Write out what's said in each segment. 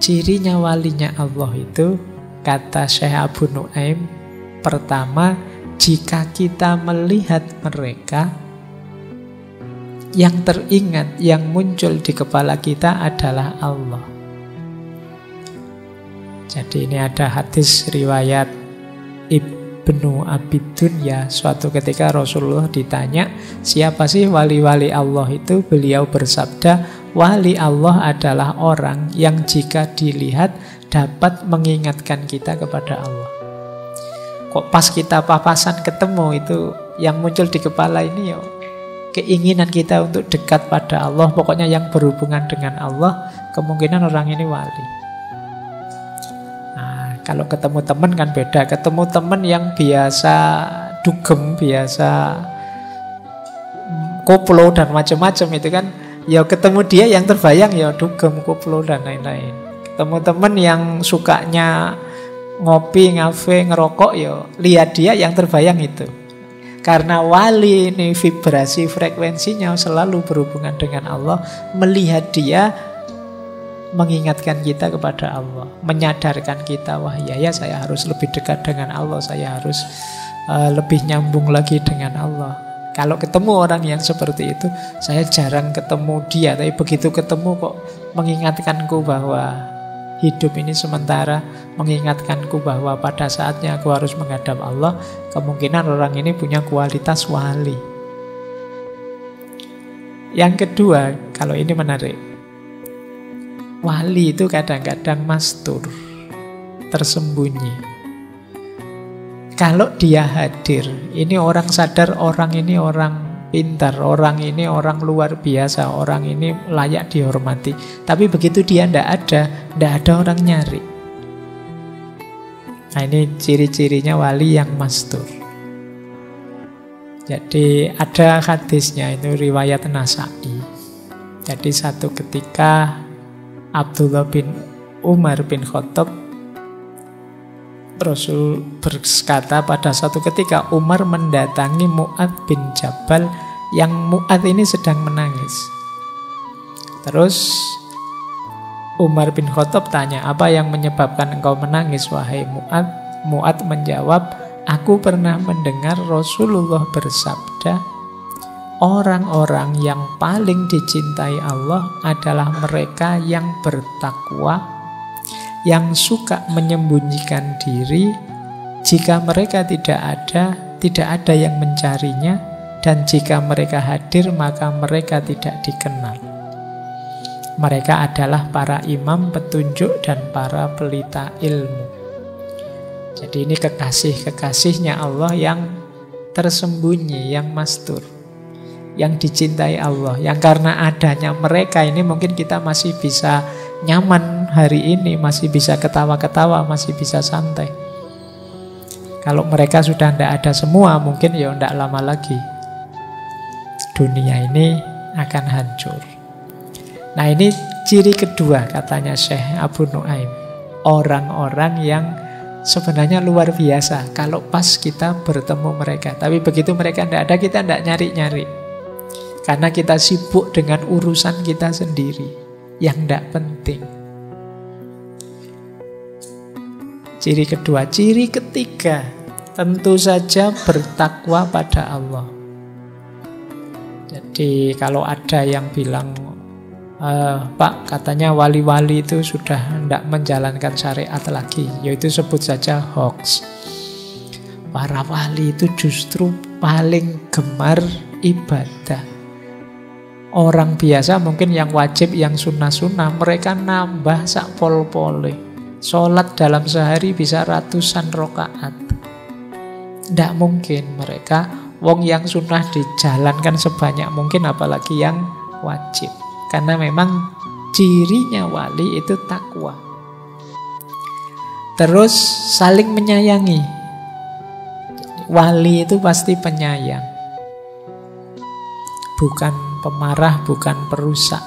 Cirinya walinya Allah itu, kata Syekh Abu Nuaim, pertama, jika kita melihat mereka, yang teringat, yang muncul di kepala kita adalah Allah. Jadi ini ada hadis riwayat Ibnu Abi Dunya. Suatu ketika Rasulullah ditanya, siapa sih wali-wali Allah itu? Beliau bersabda, wali Allah adalah orang yang jika dilihat dapat mengingatkan kita kepada Allah. Kok pas kita papasan ketemu itu yang muncul di kepala ini ya keinginan kita untuk dekat pada Allah, pokoknya yang berhubungan dengan Allah, kemungkinan orang ini wali. Nah, kalau ketemu teman kan beda. Ketemu teman yang biasa dugem, biasa koplo dan macam-macam itu kan, ya ketemu dia yang terbayang ya dugem, koplo dan lain-lain. Ketemu teman yang sukanya ngopi, ngafe, ngerokok, ya lihat dia yang terbayang itu. Karena wali ini vibrasi frekuensinya selalu berhubungan dengan Allah, melihat dia mengingatkan kita kepada Allah, menyadarkan kita, wah ya saya harus lebih dekat dengan Allah, saya harus lebih nyambung lagi dengan Allah. Kalau ketemu orang yang seperti itu, saya jarang ketemu dia, tapi begitu ketemu kok mengingatkanku bahwa hidup ini sementara, mengingatkanku bahwa pada saatnya aku harus menghadap Allah, kemungkinan orang ini punya kualitas wali. Yang kedua, kalau ini menarik, wali itu kadang-kadang mastur, tersembunyi. Kalau dia hadir, ini orang sadar, orang ini orang pintar, orang ini orang luar biasa, orang ini layak dihormati. Tapi begitu dia tidak ada orang nyari. Nah ini ciri-cirinya wali yang mastur. Jadi ada hadisnya, itu riwayat Nasa'i. Jadi satu ketika Abdullah bin Umar bin Khattab, Rasul berkata pada satu ketika Umar mendatangi Mu'adz bin Jabal, yang Mu'adz ini sedang menangis. Terus Umar bin Khattab tanya, apa yang menyebabkan engkau menangis wahai Mu'adz? Mu'adz menjawab, aku pernah mendengar Rasulullah bersabda, orang-orang yang paling dicintai Allah adalah mereka yang bertakwa, yang suka menyembunyikan diri. Jika mereka tidak ada yang mencarinya, dan jika mereka hadir maka mereka tidak dikenal. Mereka adalah para imam petunjuk dan para pelita ilmu. Jadi ini kekasih-kekasihnya Allah yang tersembunyi, yang mastur, yang dicintai Allah, yang karena adanya mereka ini mungkin kita masih bisa nyaman hari ini, masih bisa ketawa-ketawa, masih bisa santai. Kalau mereka sudah tidak ada semua, mungkin ya tidak lama lagi dunia ini akan hancur. Nah ini ciri kedua katanya Syekh Abu Nuaim, orang-orang yang sebenarnya luar biasa kalau pas kita bertemu mereka. Tapi begitu mereka tidak ada, kita tidak nyari-nyari, karena kita sibuk dengan urusan kita sendiri yang tidak penting. Ciri kedua. Ciri ketiga, tentu saja bertakwa pada Allah. Jadi kalau ada yang bilang, Pak, katanya wali-wali itu sudah tidak menjalankan syariat lagi, yaitu sebut saja hoax. Para wali itu justru paling gemar ibadah. Orang biasa mungkin yang wajib, yang sunnah-sunnah, mereka nambah sak pol-pole. Sholat dalam sehari bisa ratusan rakaat. Tidak mungkin mereka, wong yang sunnah dijalankan sebanyak mungkin, apalagi yang wajib. Karena memang cirinya wali itu takwa. Terus saling menyayangi. Wali itu pasti penyayang, bukan pemarah, bukan perusak.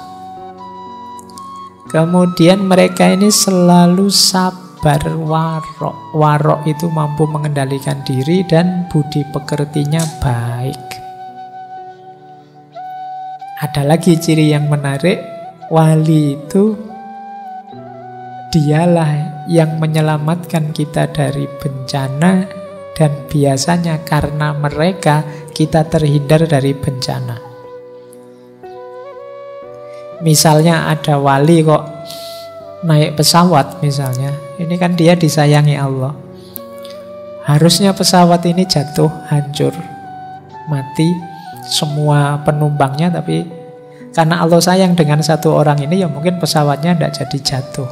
Kemudian mereka ini selalu sabar, warok. Warok itu mampu mengendalikan diri dan budi pekertinya baik. Ada lagi ciri yang menarik, wali itu Dialah yang menyelamatkan kita dari bencana, dan biasanya karena mereka kita terhindar dari bencana. Misalnya ada wali kok naik pesawat misalnya, ini kan dia disayangi Allah. Harusnya pesawat ini jatuh, hancur, mati semua penumpangnya, tapi karena Allah sayang dengan satu orang ini, ya mungkin pesawatnya tidak jadi jatuh.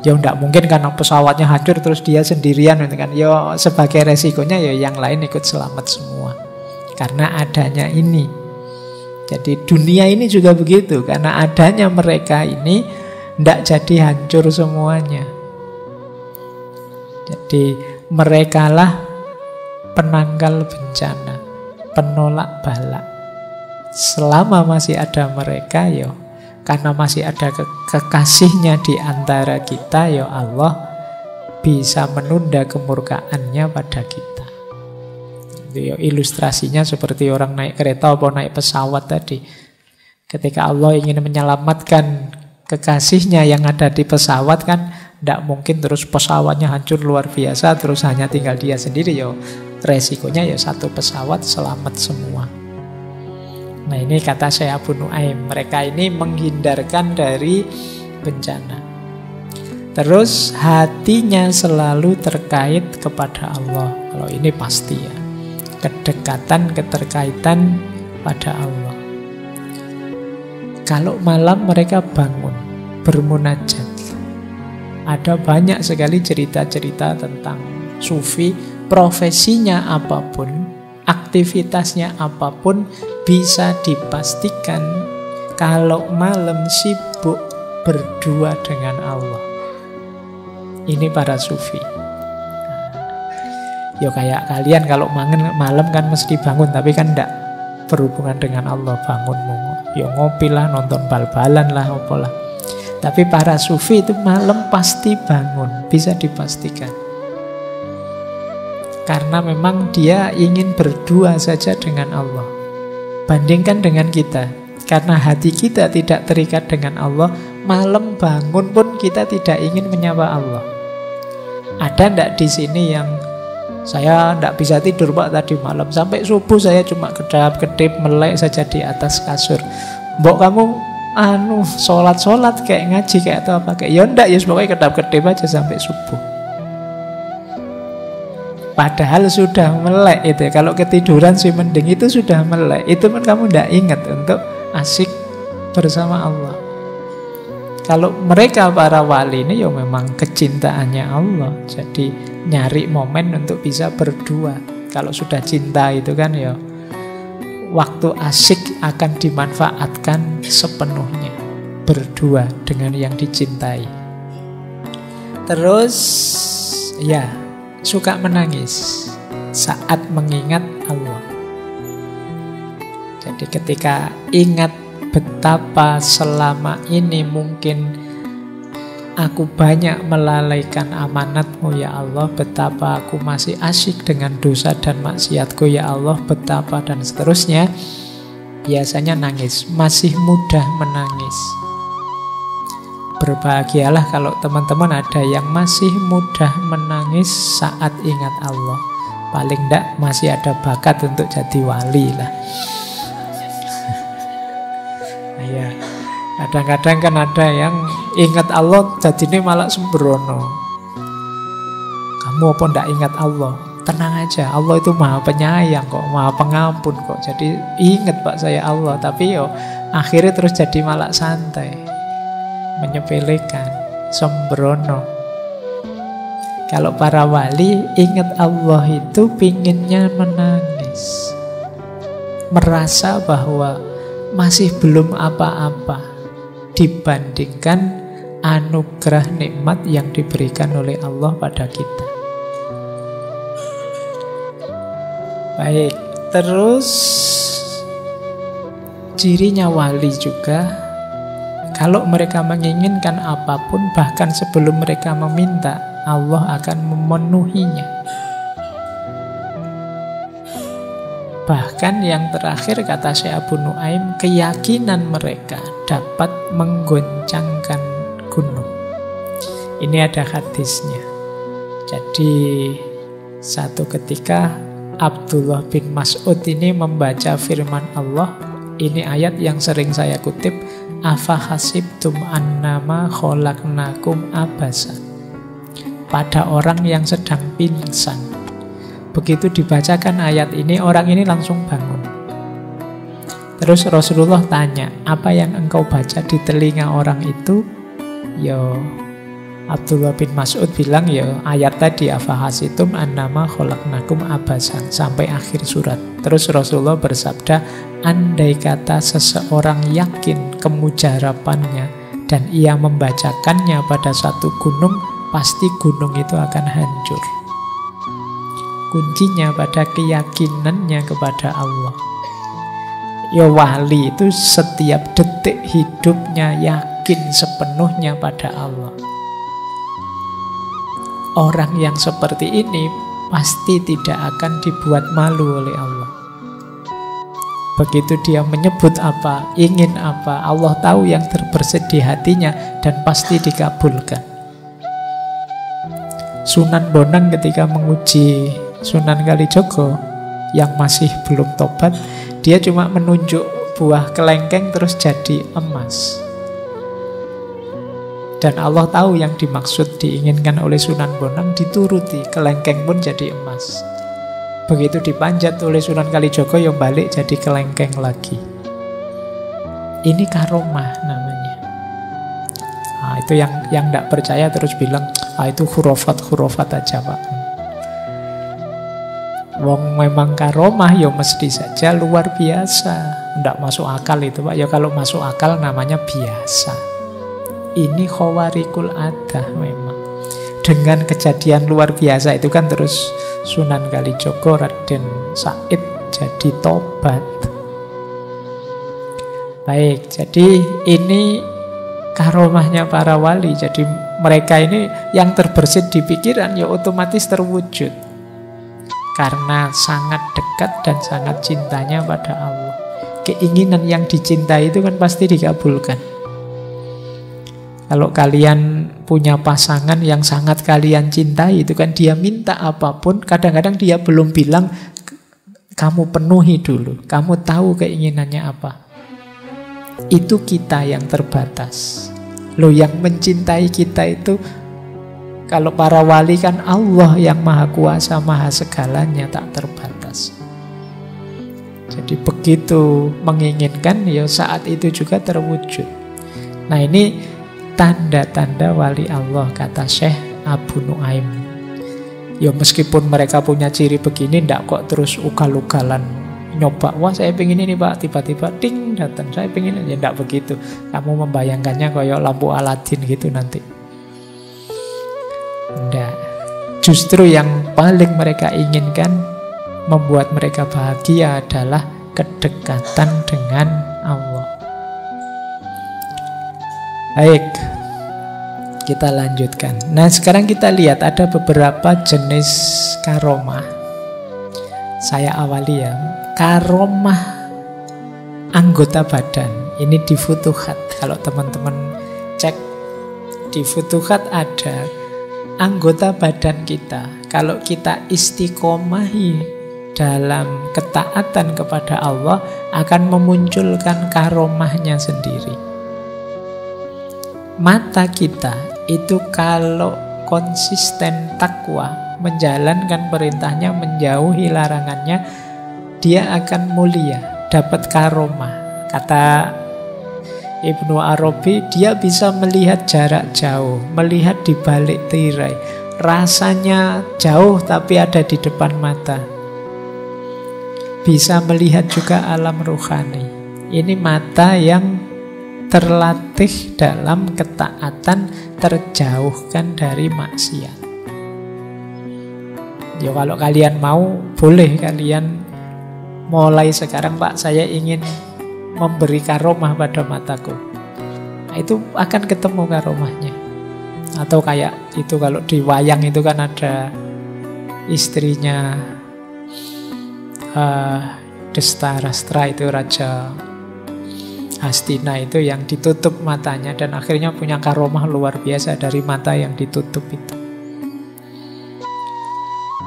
Ya tidak mungkin karena pesawatnya hancur terus dia sendirian kan. Ya sebagai resikonya ya yang lain ikut selamat semua. Karena adanya ini. Jadi dunia ini juga begitu. Karena adanya mereka ini tidak jadi hancur semuanya. Jadi merekalah penangkal bencana, penolak bala. Selama masih ada mereka, ya karena masih ada kekasihnya di antara kita, ya Allah bisa menunda kemurkaannya pada kita. Ya, ilustrasinya seperti orang naik kereta atau naik pesawat tadi. Ketika Allah ingin menyelamatkan kekasihnya yang ada di pesawat, kan tidak mungkin terus pesawatnya hancur luar biasa terus hanya tinggal dia sendiri. Ya resikonya ya satu pesawat selamat semua. Nah ini kata Syekh Abu Nuaim, mereka ini menghindarkan dari bencana. Terus hatinya selalu terkait kepada Allah. Kalau ini pasti ya, kedekatan, keterkaitan pada Allah. Kalau malam mereka bangun bermunajat. Ada banyak sekali cerita-cerita tentang sufi, profesinya apapun, aktivitasnya apapun, bisa dipastikan kalau malam sibuk berdua dengan Allah. Ini para sufi. Ya kayak kalian kalau malam kan mesti bangun, tapi kan tidak berhubungan dengan Allah. Bangunmu ya ngopi lah, nonton bal-balan lah, apalah. Tapi para sufi itu malam pasti bangun, bisa dipastikan. Karena memang dia ingin berdua saja dengan Allah. Bandingkan dengan kita, karena hati kita tidak terikat dengan Allah, malam bangun pun kita tidak ingin menyapa Allah. Ada ndak di sini yang saya ndak bisa tidur Pak tadi malam sampai subuh, saya cuma kedap-kedip melek saja di atas kasur. Mbok kamu sholat kayak ngaji kayak atau apa kayak? Ya ndak, ya pokoknya kedap-kedip aja sampai subuh. Padahal sudah melek itu. Kalau ketiduran sih mending, itu sudah melek. Itu pun kamu tidak ingat untuk asik bersama Allah. Kalau mereka para wali ini ya memang kecintaannya Allah. Jadi nyari momen untuk bisa berdua. Kalau sudah cinta itu kan ya waktu asik akan dimanfaatkan sepenuhnya. Berdua dengan yang dicintai. Terus ya suka menangis saat mengingat Allah. Jadi ketika ingat betapa selama ini mungkin aku banyak melalaikan amanat-Mu ya Allah, betapa aku masih asyik dengan dosa dan maksiatku ya Allah, betapa dan seterusnya, biasanya nangis, masih mudah menangis. Berbahagialah kalau teman-teman ada yang masih mudah menangis saat ingat Allah. Paling enggak masih ada bakat untuk jadi wali lah. Ya, kadang-kadang kan ada yang ingat Allah jadinya malah sembrono. Kamu apa enggak ingat Allah? Tenang aja, Allah itu maha penyayang kok, maha pengampun kok. Jadi ingat Pak saya Allah, tapi yo akhirnya terus jadi malah santai, menyepelekan, sembrono. Kalau para wali ingat Allah itu pinginnya menangis, merasa bahwa masih belum apa-apa dibandingkan anugerah nikmat yang diberikan oleh Allah pada kita. Baik, terus cirinya wali juga, kalau mereka menginginkan apapun, bahkan sebelum mereka meminta, Allah akan memenuhinya. Bahkan yang terakhir kata Syekh Abu Nuaim, keyakinan mereka dapat menggoncangkan gunung. Ini ada hadisnya. Jadi satu ketika Abdullah bin Mas'ud ini membaca firman Allah. Ini ayat yang sering saya kutip. Afa hasibtum annama khalaqnakum abasa. Pada orang yang sedang pingsan. Begitu dibacakan ayat ini, orang ini langsung bangun. Terus Rasulullah tanya, apa yang engkau baca di telinga orang itu? Ya, Abdullah bin Mas'ud bilang, ya ayat tadi, afahasitum annama khalaqnakum abasan, sampai akhir surat. Terus Rasulullah bersabda, andai kata seseorang yakin kemujarapannya dan ia membacakannya pada satu gunung, pasti gunung itu akan hancur. Kuncinya pada keyakinannya kepada Allah. Ya wali itu setiap detik hidupnya yakin sepenuhnya pada Allah. Orang yang seperti ini pasti tidak akan dibuat malu oleh Allah. Begitu dia menyebut apa, ingin apa, Allah tahu yang terbersit di hatinya dan pasti dikabulkan. Sunan Bonang ketika menguji Sunan Kalijogo yang masih belum tobat, dia cuma menunjuk buah kelengkeng terus jadi emas. Dan Allah tahu yang dimaksud diinginkan oleh Sunan Bonang, dituruti, kelengkeng pun jadi emas. Begitu dipanjat oleh Sunan Kalijogo, yang balik jadi kelengkeng lagi. Ini karomah namanya. Nah, itu yang tidak percaya terus bilang, itu khurafat aja Pak. Wong memang karomah ya mesti saja luar biasa. Tidak masuk akal itu Pak. Ya kalau masuk akal namanya biasa. Ini khawarikul adah memang. Dengan kejadian luar biasa itu kan terus Sunan Kalijogo Raden Said jadi tobat. Baik, jadi ini karomahnya para wali. Jadi mereka ini yang terbersit di pikiran ya otomatis terwujud. Karena sangat dekat dan sangat cintanya pada Allah. Keinginan yang dicintai itu kan pasti dikabulkan. Kalau kalian punya pasangan yang sangat kalian cintai, itu kan dia minta apapun, kadang-kadang dia belum bilang, kamu penuhi dulu, kamu tahu keinginannya apa. Itu kita yang terbatas. Loh, yang mencintai kita itu, kalau para wali kan Allah yang maha kuasa, maha segalanya, tak terbatas. Jadi begitu menginginkan, ya saat itu juga terwujud. Nah ini tanda-tanda wali Allah, kata Syekh Abu Nuaim. Ya meskipun mereka punya ciri begini, ndak kok terus ugal-ugalan nyoba, wah saya pengen ini Pak, tiba-tiba ding datang, saya pengen ini. Ya ndak begitu. Kamu membayangkannya kayak lampu Aladin gitu nanti. Ndak. Justru yang paling mereka inginkan, membuat mereka bahagia adalah kedekatan dengan Allah. Baik, kita lanjutkan. Nah sekarang kita lihat ada beberapa jenis karomah. Saya awali ya. Karomah anggota badan. Ini di Futuhat. Kalau teman-teman cek di Futuhat ada anggota badan kita. Kalau kita istiqomahi dalam ketaatan kepada Allah, akan memunculkan karomahnya sendiri. Mata kita itu kalau konsisten takwa, menjalankan perintahnya, menjauhi larangannya, dia akan mulia, dapat karomah. Kata Ibnu Arabi, dia bisa melihat jarak jauh, melihat di balik tirai. Rasanya jauh tapi ada di depan mata. Bisa melihat juga alam rohani. Ini mata yang terlatih dalam ketaatan, terjauhkan dari maksiat. Ya kalau kalian mau, boleh kalian mulai sekarang, Pak, saya ingin memberi karomah pada mataku. Nah, itu akan ketemu karomahnya. Atau kayak itu kalau di wayang itu kan ada istrinya Destarastra, itu Raja Hastina itu yang ditutup matanya dan akhirnya punya karomah luar biasa dari mata yang ditutup itu.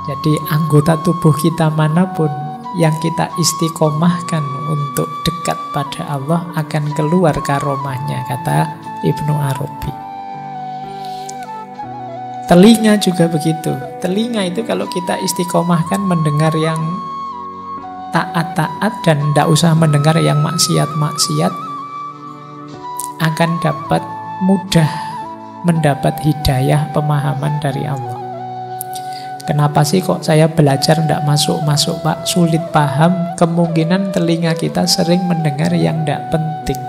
Jadi anggota tubuh kita manapun yang kita istiqomahkan untuk dekat pada Allah akan keluar karomahnya, kata Ibnu Arabi. Telinga juga begitu. Telinga itu kalau kita istiqomahkan mendengar yang taat-taat dan tidak usah mendengar yang maksiat-maksiat, akan dapat mudah mendapat hidayah pemahaman dari Allah. Kenapa sih kok saya belajar tidak masuk-masuk Pak, sulit paham? Kemungkinan telinga kita sering mendengar yang tidak penting,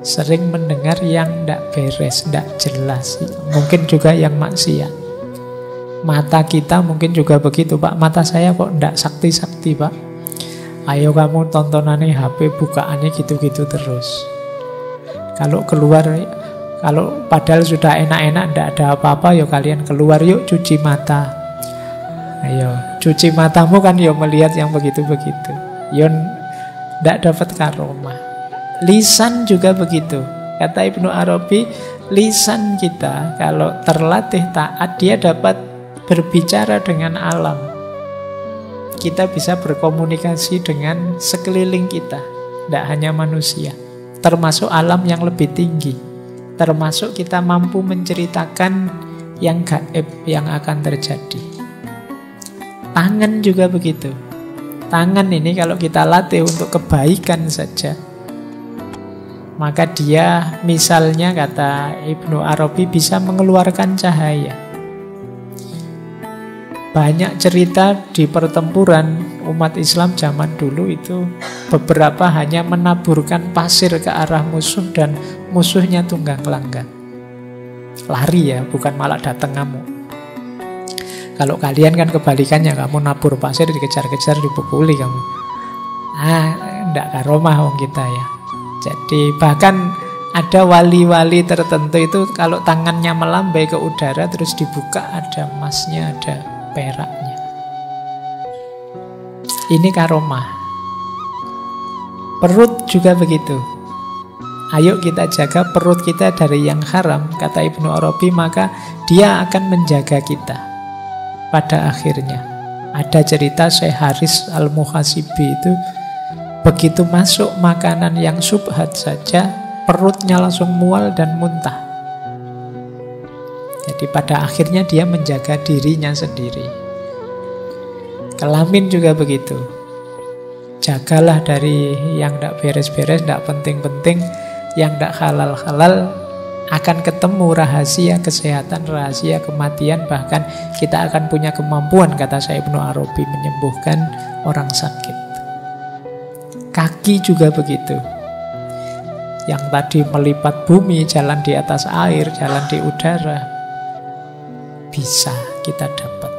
sering mendengar yang tidak beres, tidak jelas, mungkin juga yang maksiat. Mata kita mungkin juga begitu Pak, mata saya kok tidak sakti-sakti Pak. Ayo kamu tontonannya HP bukaannya gitu-gitu terus. Kalau keluar, kalau padahal sudah enak-enak, tidak ada apa-apa, yuk kalian keluar yuk cuci mata. Ayo, cuci matamu kan yuk melihat yang begitu-begitu. Yuk tidak dapat karomah. Lisan juga begitu. Kata Ibnu Arabi, lisan kita kalau terlatih taat, dia dapat berbicara dengan alam. Kita bisa berkomunikasi dengan sekeliling kita, tidak hanya manusia, termasuk alam yang lebih tinggi. Termasuk kita mampu menceritakan yang gaib yang akan terjadi. Tangan juga begitu. Tangan ini kalau kita latih untuk kebaikan saja, maka dia misalnya kata Ibnu Arabi bisa mengeluarkan cahaya. Banyak cerita di pertempuran umat Islam zaman dulu itu beberapa hanya menaburkan pasir ke arah musuh dan musuhnya tunggang langgang. Lari ya, bukan malah datang ngamuk. Kalau kalian kan kebalikannya, kamu nabur pasir dikejar-kejar dipukuli kamu. Enggak karomah wong kita ya. Jadi bahkan ada wali-wali tertentu itu kalau tangannya melambai ke udara terus dibuka ada emasnya, ada peraknya. Ini karomah. Perut juga begitu. Ayo kita jaga perut kita dari yang haram, kata Ibnu Arabi, maka dia akan menjaga kita pada akhirnya. Ada cerita Syekh Haris Al-Muhasibi itu begitu masuk makanan yang syubhat saja, perutnya langsung mual dan muntah. Jadi pada akhirnya dia menjaga dirinya sendiri. Kelamin juga begitu. Jagalah dari yang tidak beres-beres, tidak penting-penting, yang tidak halal-halal, akan ketemu rahasia kesehatan, rahasia kematian, bahkan kita akan punya kemampuan, kata Syekh Ibnu Arabi, menyembuhkan orang sakit. Kaki juga begitu. Yang tadi melipat bumi, jalan di atas air, jalan di udara, bisa kita dapat.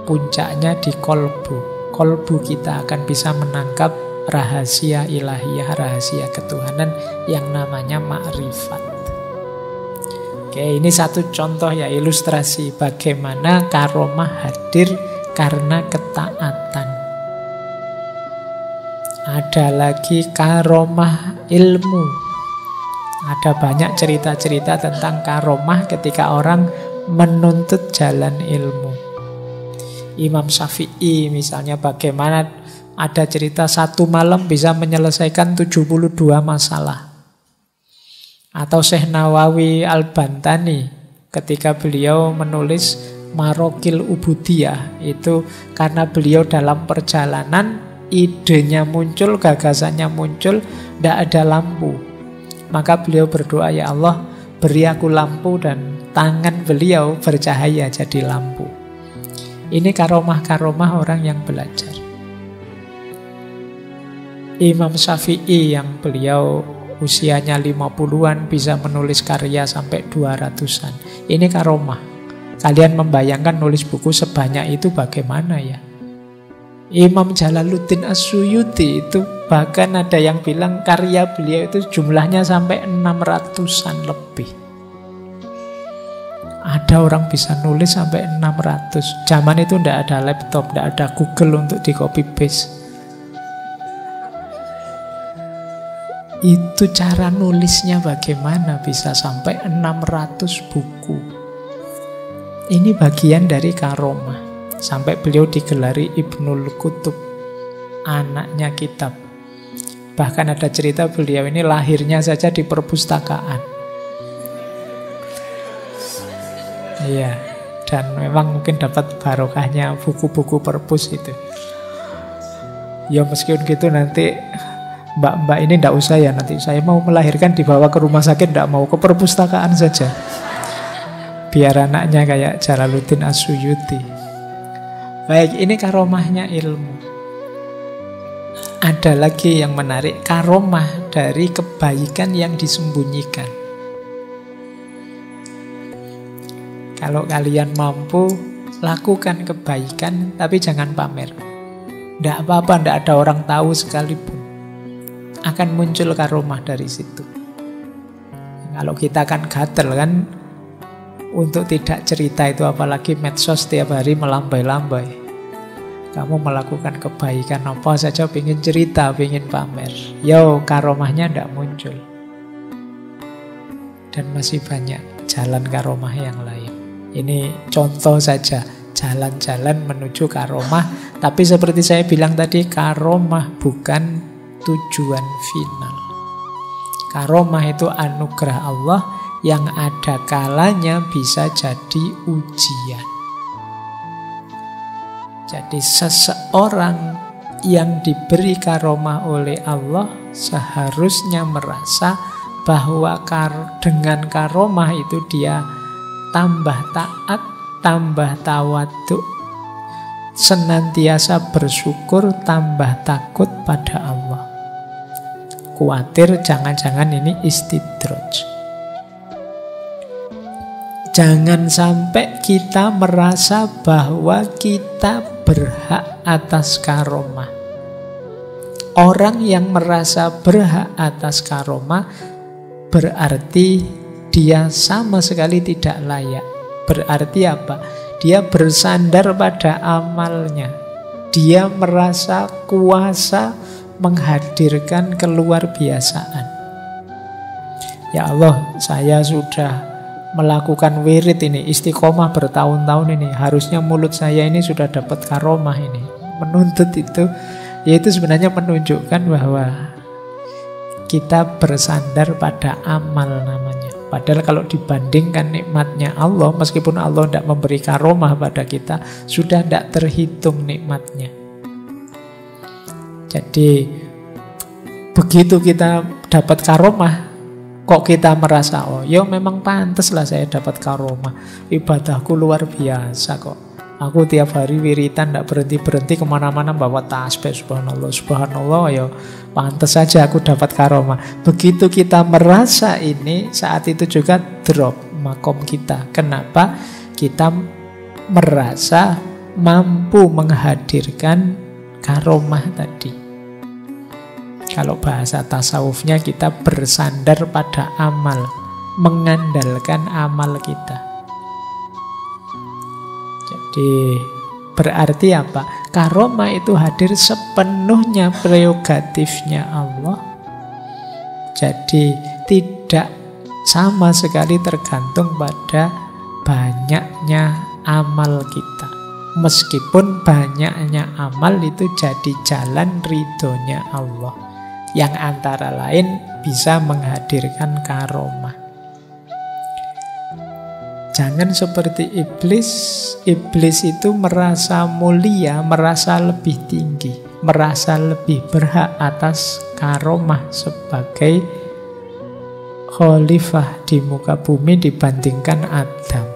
Puncaknya di kolbu. Kolbu kita akan bisa menangkap rahasia ilahiyah, rahasia ketuhanan yang namanya makrifat. Oke, ini satu contoh ya, ilustrasi bagaimana karomah hadir karena ketaatan. Ada lagi karomah ilmu. Ada banyak cerita-cerita tentang karomah ketika orang menuntut jalan ilmu. Imam Syafi'i misalnya, bagaimana ada cerita satu malam bisa menyelesaikan 72 masalah. Atau Syekh Nawawi Al-Bantani ketika beliau menulis Marokil Ubudiyah, itu karena beliau dalam perjalanan idenya muncul, gagasannya muncul, tidak ada lampu. Maka beliau berdoa, ya Allah beri aku lampu, dan tangan beliau bercahaya jadi lampu. Ini karomah-karomah orang yang belajar. Imam Syafi'i yang beliau usianya 50-an bisa menulis karya sampai 200-an. Ini karomah. Kalian membayangkan nulis buku sebanyak itu bagaimana ya? Imam Jalaluddin As-Suyuti itu bahkan ada yang bilang karya beliau itu jumlahnya sampai 600-an lebih. Ada orang bisa nulis sampai 600. Zaman itu tidak ada laptop, tidak ada Google untuk di copy paste. Itu cara nulisnya bagaimana bisa sampai 600 buku. Ini bagian dari karomah. Sampai beliau digelari Ibnul Kutub, anaknya kitab. Bahkan ada cerita beliau ini lahirnya saja di perpustakaan. Iya, dan memang mungkin dapat barokahnya buku-buku perpus itu. Ya meskipun gitu nanti mbak-mbak ini ndak usah ya, nanti saya mau melahirkan dibawa ke rumah sakit, ndak mau, ke perpustakaan saja. Biar anaknya kayak Jalaluddin As-Suyuti. Baik, ini karomahnya ilmu. Ada lagi yang menarik, karomah dari kebaikan yang disembunyikan. Kalau kalian mampu, lakukan kebaikan, tapi jangan pamer. Tidak apa-apa, tidak ada orang tahu sekalipun. Akan muncul karomah dari situ. Kalau kita kan gatel kan, untuk tidak cerita itu, apalagi medsos tiap hari melambai-lambai. Kamu melakukan kebaikan apa saja, pengen cerita, pengen pamer. Yo, karomahnya tidak muncul. Dan masih banyak jalan karomah yang lain. Ini contoh saja, jalan-jalan menuju karomah. Tapi seperti saya bilang tadi, karomah bukan tujuan final. Karomah itu anugerah Allah yang ada kalanya bisa jadi ujian. Jadi seseorang yang diberi karomah oleh Allah seharusnya merasa bahwa dengan karomah itu dia tambah taat, tambah tawaduk, senantiasa bersyukur, tambah takut pada Allah. Kuatir jangan-jangan ini istidraj. Jangan sampai kita merasa bahwa kita berhak atas karomah. Orang yang merasa berhak atas karomah berarti dia sama sekali tidak layak. Berarti apa? Dia bersandar pada amalnya. Dia merasa kuasa menghadirkan keluar biasaan. Ya Allah, saya sudah melakukan wirid ini, istiqomah bertahun-tahun ini. Harusnya mulut saya ini sudah dapat karomah ini. Menuntut itu, yaitu sebenarnya menunjukkan bahwa kita bersandar pada amal namanya. Padahal kalau dibandingkan nikmatnya Allah, meskipun Allah tidak memberi karomah pada kita, sudah tidak terhitung nikmatnya. Jadi begitu kita dapat karomah, kok kita merasa, oh ya memang pantas lah saya dapat karomah. Ibadahku luar biasa kok. Aku tiap hari wiritan, tidak berhenti-berhenti, kemana-mana bawa tasbih, subhanallah, subhanallah, ya pantas saja aku dapat karomah. Begitu kita merasa ini, saat itu juga drop makom kita. Kenapa? Kita merasa mampu menghadirkan karomah tadi. Kalau bahasa tasawufnya, kita bersandar pada amal, mengandalkan amal kita. Jadi berarti apa? Karomah itu hadir sepenuhnya prerogatifnya Allah. Jadi tidak sama sekali tergantung pada banyaknya amal kita. Meskipun banyaknya amal itu jadi jalan ridhonya Allah, yang antara lain bisa menghadirkan karomah. Jangan seperti iblis. Iblis itu merasa mulia, merasa lebih tinggi, merasa lebih berhak atas karomah sebagai khalifah di muka bumi dibandingkan Adam.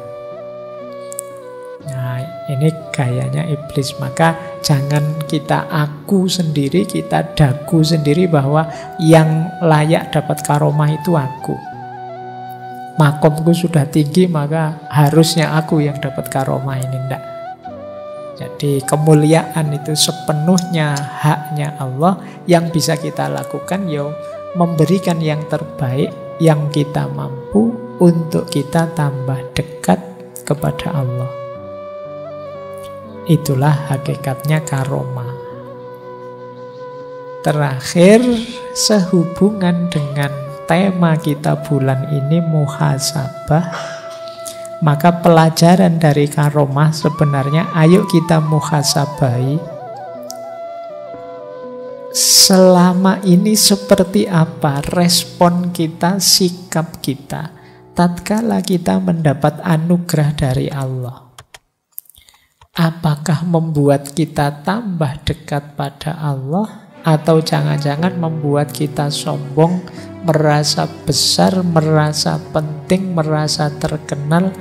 Nah, ini gayanya iblis. Maka jangan kita aku sendiri, kita dagu sendiri bahwa yang layak dapat karomah itu aku. Makomku sudah tinggi, maka harusnya aku yang dapat karomah ini. Enggak. Jadi kemuliaan itu sepenuhnya haknya Allah. Yang bisa kita lakukan memberikan yang terbaik yang kita mampu untuk kita tambah dekat kepada Allah. Itulah hakikatnya karomah. terakhir, sehubungan dengan tema kita bulan ini muhasabah, maka pelajaran dari karomah sebenarnya ayo kita muhasabahi selama ini seperti apa respon kita, sikap kita tatkala kita mendapat anugerah dari Allah. Apakah membuat kita tambah dekat pada Allah, atau jangan-jangan membuat kita sombong, merasa besar, merasa penting, merasa terkenal,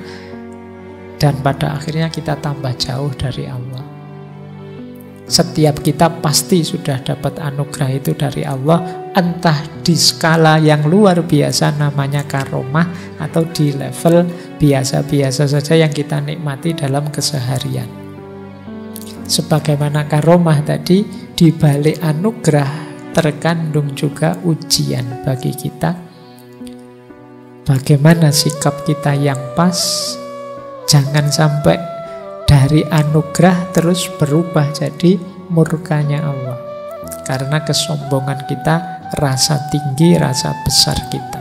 dan pada akhirnya kita tambah jauh dari Allah. Setiap kita pasti sudah dapat anugerah itu dari Allah, entah di skala yang luar biasa namanya karomah, atau di level biasa-biasa saja yang kita nikmati dalam keseharian. Sebagaimana karomah tadi, di balik anugerah terkandung juga ujian bagi kita. Bagaimana sikap kita yang pas? Jangan sampai dari anugerah terus berubah jadi murkanya Allah. Karena kesombongan kita, rasa tinggi, rasa besar kita.